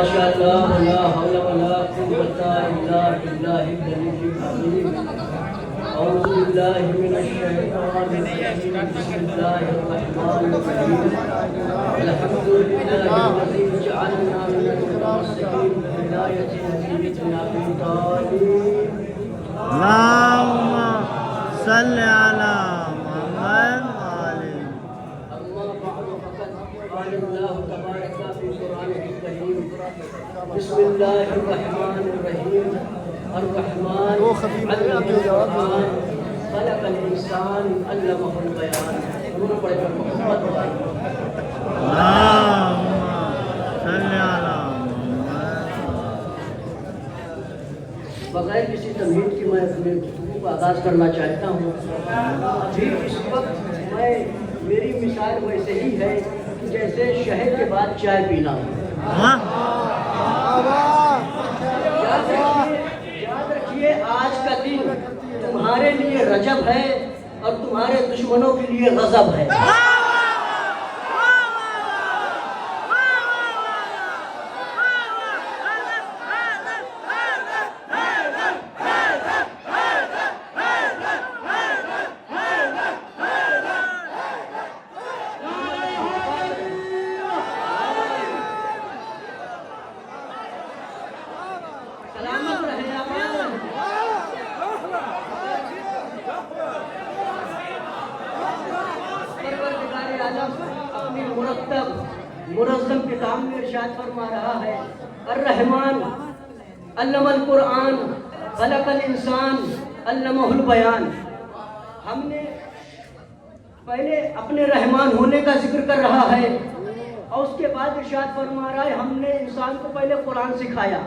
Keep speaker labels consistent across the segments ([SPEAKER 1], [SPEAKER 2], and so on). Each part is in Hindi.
[SPEAKER 1] माशाअल्लाह ला हौला वला कुव्वता इल्ला बिल्लाहिल अलीय्यिल अज़ीम। औज़ु बिल्लाहि मिनश शैतानिर रजीम। बिस्मिल्लाहिर रहमानिर रहीम। अल्हम्दुलिल्लाहिल्लज़ी जअलना मिनल मुतमस्सिकीन बिहिदायति नबिय्यिना फी तालीम।
[SPEAKER 2] अल्लाहुम्मा सल्लि अला मुहम्मद वाले।
[SPEAKER 1] अम्मा बअद फ़क़द क़ाल अल्लाहु तबारक फ़ी क़ुरआनिहिल करीम। बिस्मिल्लाहिर रहमानिर रहीम। अर्रहमान अल्लमल क़ुरआन खलक़ल इंसान अल्लमहुल बयान। दोनों पढ़े पर मोहब्बत वाली।
[SPEAKER 2] अल्लाहुम्मा सल्लि अला मुहम्मद।
[SPEAKER 1] बगैर किसी तमहीद की मैं अपने गुफ्तगू का आगाज़ करना चाहता हूँ। अभी इस वक्त मेरी मिसाल वैसे ही है कि जैसे शहद के बाद चाय पीना हो। याद रखिए आज का दिन तुम्हारे लिए रजब है और तुम्हारे दुश्मनों के लिए गजब है। सलामत रहे आबाद रहे। परवरदिगार आलम अपनी मुरत्तब मुनज़्ज़म किताब में इरशाद फरमा रहा है, अर्रहमान अल्लमल क़ुरआन खलक़ल इंसान अल्लमहुल बयान। हमने पहले अपने रहमान होने का जिक्र कर रहा है और उसके बाद इरशाद फरमा रहा है हमने इंसान को पहले कुरान सिखाया,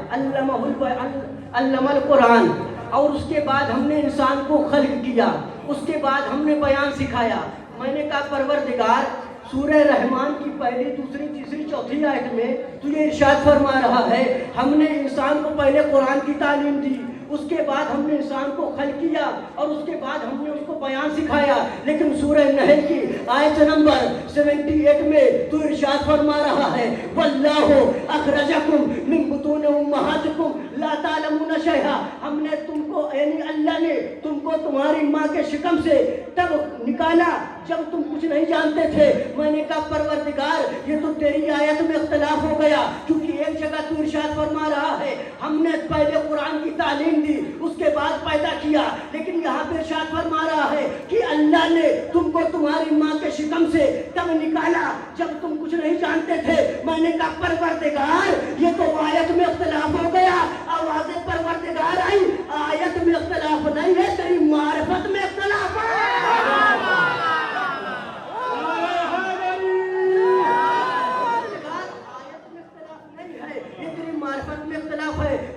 [SPEAKER 1] अल्लमल क़ुरआन, और उसके बाद हमने इंसान को खल्क़ किया, उसके बाद हमने बयान सिखाया। मैंने कहा परवरदिगार सूरह रहमान की पहली दूसरी तीसरी चौथी आयत में तुझे इरशाद फरमा रहा है हमने इंसान को पहले कुरान की तालीम दी, उसके बाद हमने इंसान को खल्क़ किया और उसके बाद हमने उसको बयान सिखाया। लेकिन सूरह नहल की आयत नंबर 78 में तू इरशाद फरमा रहा है वल्लाहु अखरजकुम मिन बुतून उम्महातिकुम ला तालमूना शैआ। हमने तुमको यानी अल्लाह ने तुमको तुम्हारी माँ के शिकम से तब निकाला जब तुम कुछ नहीं जानते थे। मैंने कहा परवरदिगार ये तो तेरी आयत में इख्तिलाफ हो गया, क्योंकि एक जगह तू इरशाद फरमा रहा है हमने पहले कुरान की तालीम दी उसके बाद पैदा किया, लेकिन यहाँ पे इरशाद फरमा रहा है कि अल्लाह ने तुमको तुम्हारी माँ के शिकम से तब निकाला जब तुम कुछ नहीं जानते थे। मैंने कहा परवरदिगार ये तो आयत में इख्तिलाफ हो गया। आवाज़ परवरदिगार आई, आयत में इख्तिलाफ नहीं है, तेरी मारिफत में इख्तिलाफ है।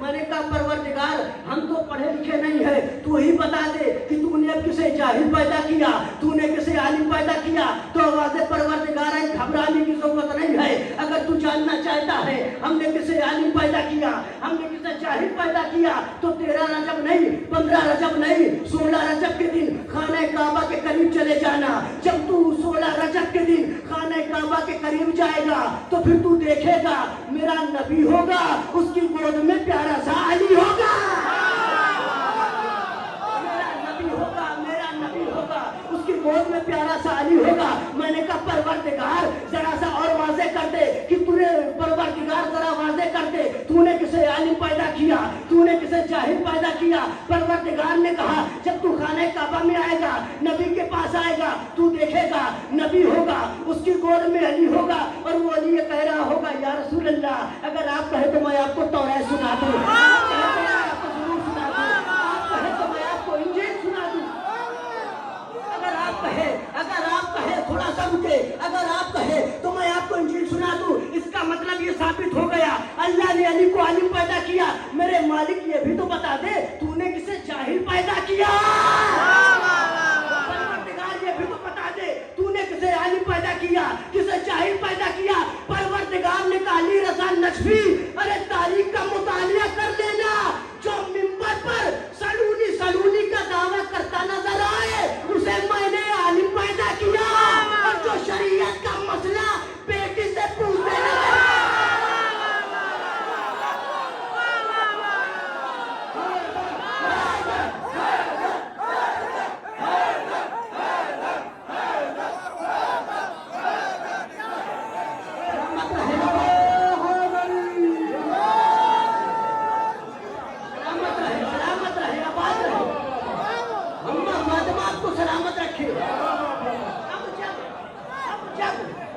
[SPEAKER 1] मैंने कहा परवरदिगार हम तो पढ़े लिखे नहीं है, तू ही बता दे कि तूने किसे जाहिल पैदा किया, तूने किसे आलिम पैदा किया। तो आवाज़ परवरदिगार है, घबराने की जरूरत नहीं है। अगर तू जानना चाहता है हमने किसे आलिम पैदा किया, हमने किसे जाहिल पैदा किया, तो 13 रजब नहीं, 15 रजब नहीं, 16 रजब के दिन खाने काबा के करीब चले जाना। जब तू 16 रजब के दिन खाने काबा के करीब जाएगा तो फिर तू देखेगा मेरा नबी होगा, उसकी गोद में प्यारा सा अली होगा। मेरा नबी होगा, उसकी गोद में प्यारा सा अली होगा। मैंने कहा परवरदिगार जरा सा और वाज़े कर दे कि तूने परवरदिगार जरा वाज़े कर दे तूने किसे आलिम पैदा किया, तूने किसे जाहिल पैदा किया। परवरदिगार ने कहा जब तू खाने काबा में आएगा, नबी के पास आएगा, तू देखेगा नबी होगा, उसकी गोद में अली होगा और वो अली ये कह रहा होगा या रसूल अल्लाह अगर आप कहे तो मैं आपको तौरात सुना दूं, आप कहे तो मैं आपको ज़रूर सुना दूं, आप कहे तो मैं आपको इंजील सुना दूं। अगर आप कहे थोड़ा सा रुके, अगर आप कहे तो मैं आपको इंजील सुना दूं। इसका मतलब ये साबित हो गया अल्लाह ने अली को आलिम पैदा किया। मेरे मालिक ये भी तो बता दे तूने किसे जाहिल पैदा किया। परवरदिगार ये भी तो बता दे तूने किसे आलिम पैदा किया, किसे जाहिल पैदा किया। परवरदिगार ने कहा अली रज़ा नजफी अरे तारीख का मुतालिया कर लेना, जो मिंबर पर सलूनी का दावा करता नजर आए उसे मैंने आलिम पैदा किया, और जो शरीयत का मसला बेटी से पूछते नजर आए सलामत रहे, सलामत रहे, सलामत रहे, आबाद रहे। अम्मा फातिमा आपको सलामत रखे।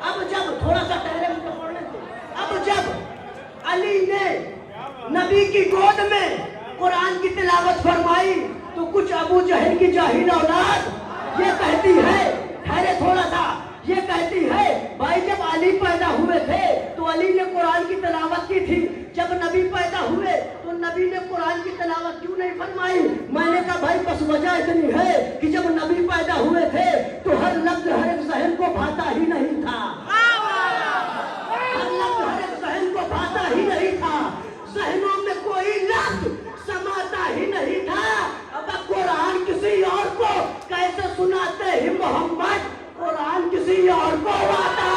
[SPEAKER 1] अब जब थोड़ा सा ठहरे, मुझे पढ़ने दो। अब जब अली ने नबी की गोद में कुरान की तिलावत फरमाई तो कुछ अबू जहल की जाहिल औलाद ये कहती है, ठहरे थोड़ा सा, ये कहती है भाई जब अली पैदा हुए थे तो अली ने कुरान की तिलावत की थी, जब नबी पैदा हुए तो नबी ने कुरान की तिलावत क्यों नहीं फरमाई? मैंने कहा भाई बस वजह इतनी है कि जब नबी पैदा हुए थे तो हर लफ्ज हर एक जहन को भाता ही नहीं था, हर लफ्ज हर एक जहन को भाता ही नहीं था, जहनों में कोई लफ्ज समाता ही नहीं था। अब कुरान किसी और को कैसे सुनाते ही मोहम्मद, कुरान किसी और को आता।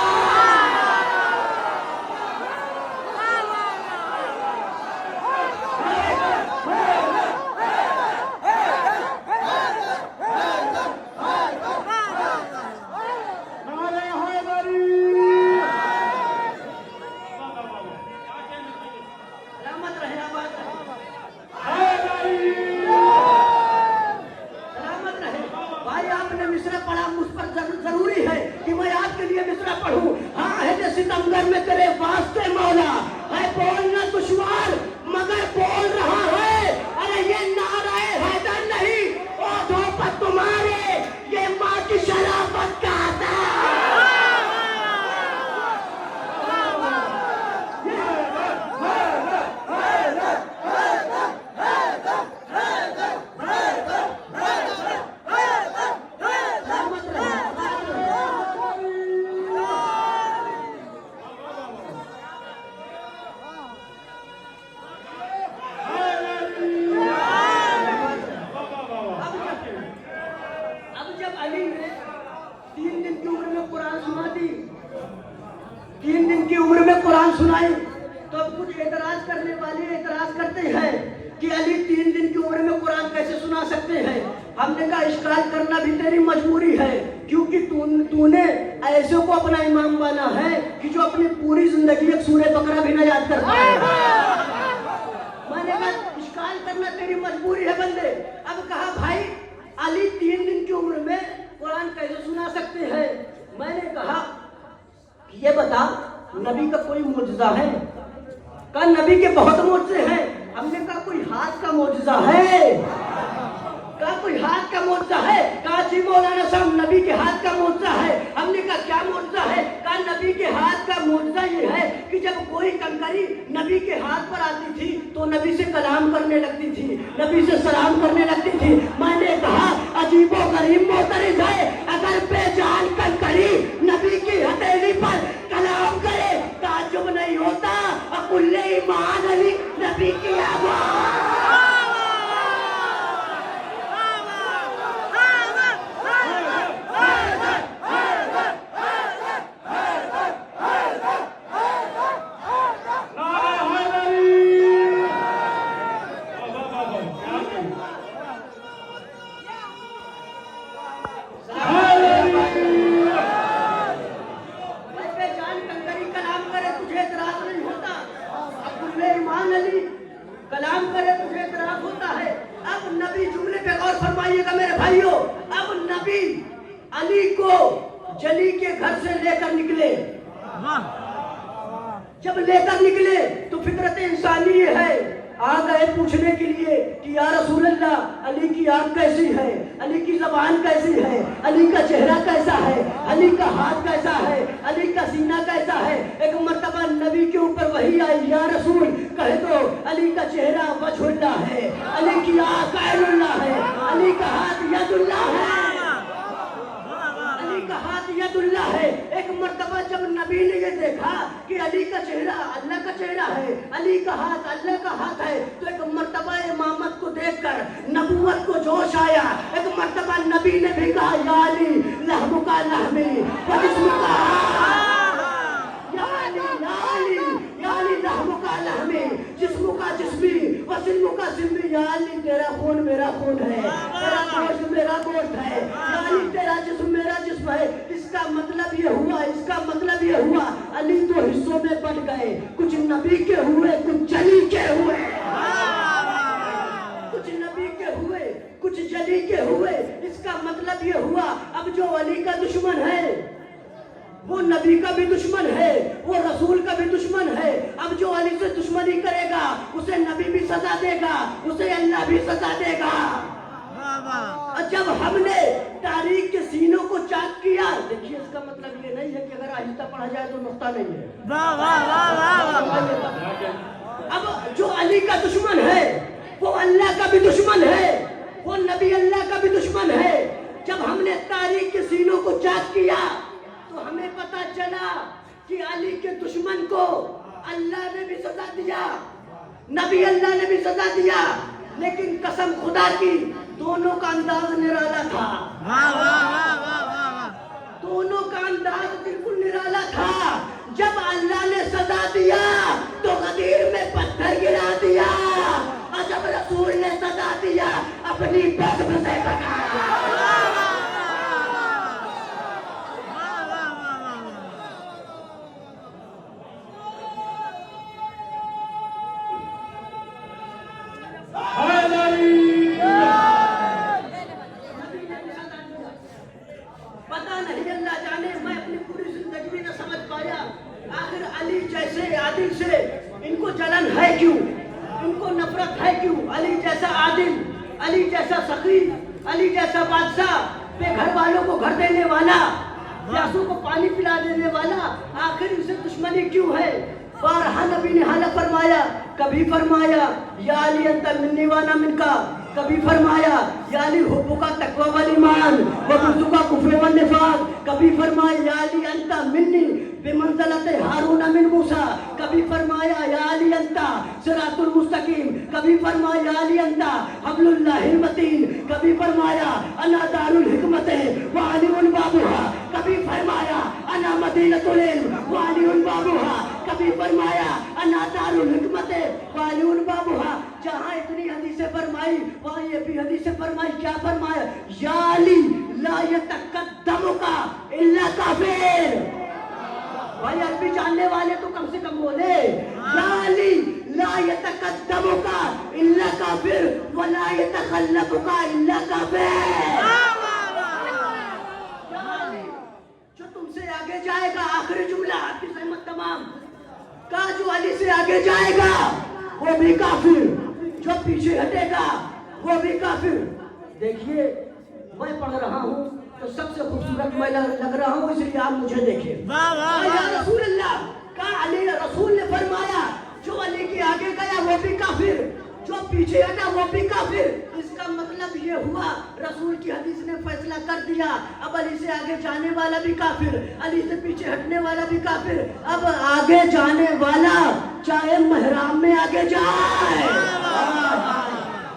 [SPEAKER 1] सलामत रहे, आबाद रहे, सलामत रहे। भाई आपने मिसरा पढ़ा, मुझ पर जरूरी है कि मैं आपके लिए मिसरा पढ़ूं। हाँ है सितमगर में तेरे वास्ते मौला, है बोलना दुश्वार मगर बोल रहा है। अरे ये नाराए हैदर नहीं, ओठों पर तुम्हारे ये माँ की शराफत का आता। अली ने 3 दिन की उम्र में कुरान सुना दी, 3 दिन की उम्र में कुरान सुनाई तो अब कुछ एतराज करने वाले एतराज करते हैं कि अली 3 दिन की उम्र में कुरान कैसे सुना सकते हैं। हमने कहा इश्काल करना भी तेरी मजबूरी है, क्योंकि तूने ऐसे को अपना इमाम बना है कि जो अपनी पूरी जिंदगी एक सूरह बकरा भी न याद कर पाए। मैंने कहा इश्काल करना तेरी मजबूरी है बंदे। अब कहा भाई अली 3 दिन की उम्र में कुरान कैसे सुना सकते हैं? मैंने कहा ये बता नबी का कोई मुजजा है? कहा नबी के बहुत मुजजे हैं। हमने कहा कोई हाथ का मुजजा है? कहा कोई हाथ का मुजजा है? कहा जी मौलाना साहब नबी के हाथ का मुजजा है। हमने कहा क्या मुजजा है? कहा नबी के हाथ का मुजजा ये है कि जब कोई कंकरी नबी के हाथ पर आती थी तो नबी से कलाम करने लगती थी, नबी से सलाम करने लगती थी। मैंने कहा अजीबो गरीब मोतरिज है, अगर बेजान कंकरी नबी की हथेली पर कलाम करे ताज्जुब नहीं होता। अकुल्ले ईमान अली नबी की आवाज़। कलाम करे तुझे इतराज होता है। अब नबी जुमले पे गौर फरमाइएगा मेरे भाइयों। अब नबी अली को जली के घर से लेकर निकले, जब लेकर निकले तो फितरत इंसानी ये है, आ गए पूछने के लिए कि या रसूल अल्लाह अली की आंख कैसी है, अली की जबान कैसी है, अली का चेहरा कैसा है, अली का हाथ कैसा है, अली का सीना कैसा है। एक मर्तबा नबी के ऊपर वही आई, या रसूल कहे तो अली का चेहरा वजहुल्लाह है, अली की आंख ऐनुल्लाह है, अली का हाथ यदुल्लाह है, अली का हाथ यदुल्लाह है। एक मर्तबा जब नबी ने ये देखा कि अली का चेहरा अल्लाह का चेहरा है, अली का हाथ अल्लाह का हाथ है, तो एक मर्तबा इमामत को देखकर नबूवत को जोश आया। एक मर्तबा नबी ने भी कहा या अली लहमुका लहमी व जिस्मुका, या अली लहमुका लहमी जिस्मुका जिस्मी व सिल्मुका सिल्मी। या अली तेरा खून मेरा खून है, तेरा गोश्त मेरा गोश्त है, या अली तेरा जिस्म मेरा जिस्म है। इसका मतलब ये हुआ, इसका मतलब ये हुआ अली तो हिस्सों सजा देगा।
[SPEAKER 2] वाह वाह
[SPEAKER 1] और जब हमने तारीख के सीनों को चाक किया, देखिए इसका मतलब ये नहीं है कि अगर आहिस्ता पढ़ा जाए तो नुक्ता नहीं है।
[SPEAKER 2] वाह वाह वाह वाह वाह।
[SPEAKER 1] अब जो अली का दुश्मन है वो अल्लाह का भी दुश्मन है, वो नबी अल्लाह का भी दुश्मन है। जब हमने तारीख के सीनों को चाक किया तो हमें पता चला कि अली के दुश्मन को अल्लाह ने भी सजा दिया, नबी अल्लाह ने भी सजा दिया, लेकिन कसम खुदा की दोनों का अंदाज निराला था।
[SPEAKER 2] वाह वाह वाह वाह वाह।
[SPEAKER 1] दोनों का अंदाज बिल्कुल निराला था। जब अल्लाह ने सजा दिया तो गदीर में पत्थर गिरा दिया, और जब रसूल ने सजा दिया अपनी बज़्म से भगाया। पता नहीं, अल्लाह जाने, मैं अपनी पूरी जिंदगी में न समझ पाया आखिर अली जैसे आदिल से इनको जलन है क्यों, इनको नफरत है क्यों। अली जैसा आदिल, अली जैसा सखी, अली जैसा बादशाह, बेघर वालों को घर देने वाला, प्यासों को पानी पिला देने वाला, आखिर इसे दुश्मनी क्यों है। बारहा नबी ने हालत फरमाया, कभी फरमाया या अली अंत मिन्नी वाना मिनका, कभी फरमाया या अली हुब्बुका तक़वा वल ईमान व बुग़्ज़ुका कुफ़्र व निफ़ाक़, कभी फरमाया या अली अंत मिन्नी बिमंज़िलति हारून मिन मूसा, कभी फरमाया या अली अंत सिरातुल मुस्तकीम, कभी फरमाया या अली अंत हब्लुल्लाहिल मतीन, कभी फरमाया अना दारुल हिकमत व अलीउन बाबुहा, कभी फरमाया अना मदीनतुल इल्म व अलीउन बाबुहा, कभी फरमाया अना दारुल हिकमत व अलीउन बाबुहा। जहाँ इतनी हदीसें फरमाई वहाँ ये भी हदीसें फरमाई, क्या फरमाया या अली ला यतक़द्दमुका इल्ला काफिर। भाई अरबी जानने वाले तो कम से कम बोले या अली ला यतक़द्दमुका इल्ला काफिर व ला यतख़ल्लफुका इल्ला काफिर। जो तुमसे आगे जाएगा, आखिरी जुमला आपकी सहमत तमाम का, जो अली से आगे जाएगा वो भी काफिर, जो पीछे हटेगा वो भी काफिर। देखिए मैं पढ़ रहा हूँ तो सबसे खूबसूरत मैं लग रहा हूँ, इसलिए आप मुझे देखिए।
[SPEAKER 2] वाह वाह
[SPEAKER 1] या रसूल अल्लाह का अली रसूल ने फरमाया जो अली के आगे गया वो भी काफिर, जो पीछे हटा वो भी काफिर। इसका मतलब ये हुआ रसूल की हदीस ने फैसला कर दिया, अब अली से आगे जाने वाला भी काफिर, अली से पीछे हटने वाला भी काफिर। अब आगे जाने वाला चाहे महराम में आगे जाए,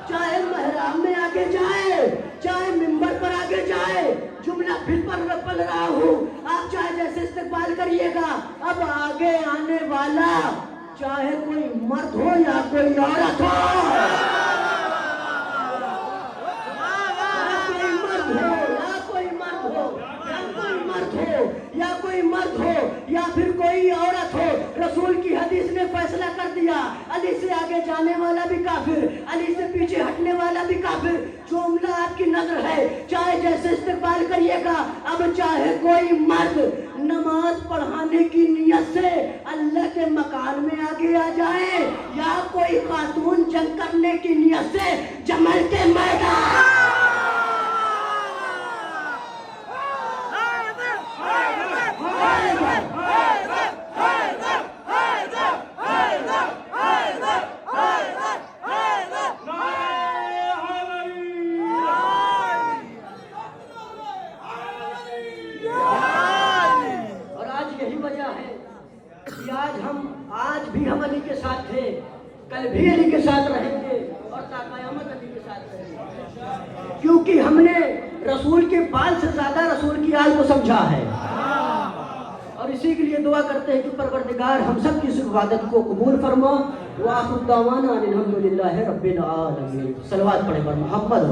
[SPEAKER 1] चाहे महराम में आगे जाए, चाहे मिंबर पर आगे जाए, जुमला फिर पर पढ़ रहा हूँ, आप चाहे जैसे इस्तेमाल करिएगा। अब आगे आने वाला चाहे कोई मर्द हो या कोई औरत हो, या फिर कोई औरत हो, रसूल की हदीस ने फैसला कर दिया अली से आगे जाने वाला भी काफिर, अली से पीछे हटने वाला भी काफिर। जुमला आपकी नजर है, चाहे जैसे इस्तेमाल करिएगा। अब चाहे कोई मर्द नमाज पढ़ाने की नियत से अल्लाह के मकान में आगे आ जाए, या कोई खातून जंग करने की नियत से जमल के मैदान, आज भी हम अली के साथ थे, कल भी अली के साथ रहेंगे और ता क़यामत अली के साथ रहेंगे, क्योंकि हमने रसूल के बाल से ज्यादा रसूल की आल को समझा है। और इसी के लिए दुआ करते हैं कि परवरदिगार हम सब की इस इबादत को कबूल फरमा। व आखिर दावाना अनिल हम्दुलिल्लाहि रब्बिल आलमीन। सलवात पढ़े पर मोहम्मद।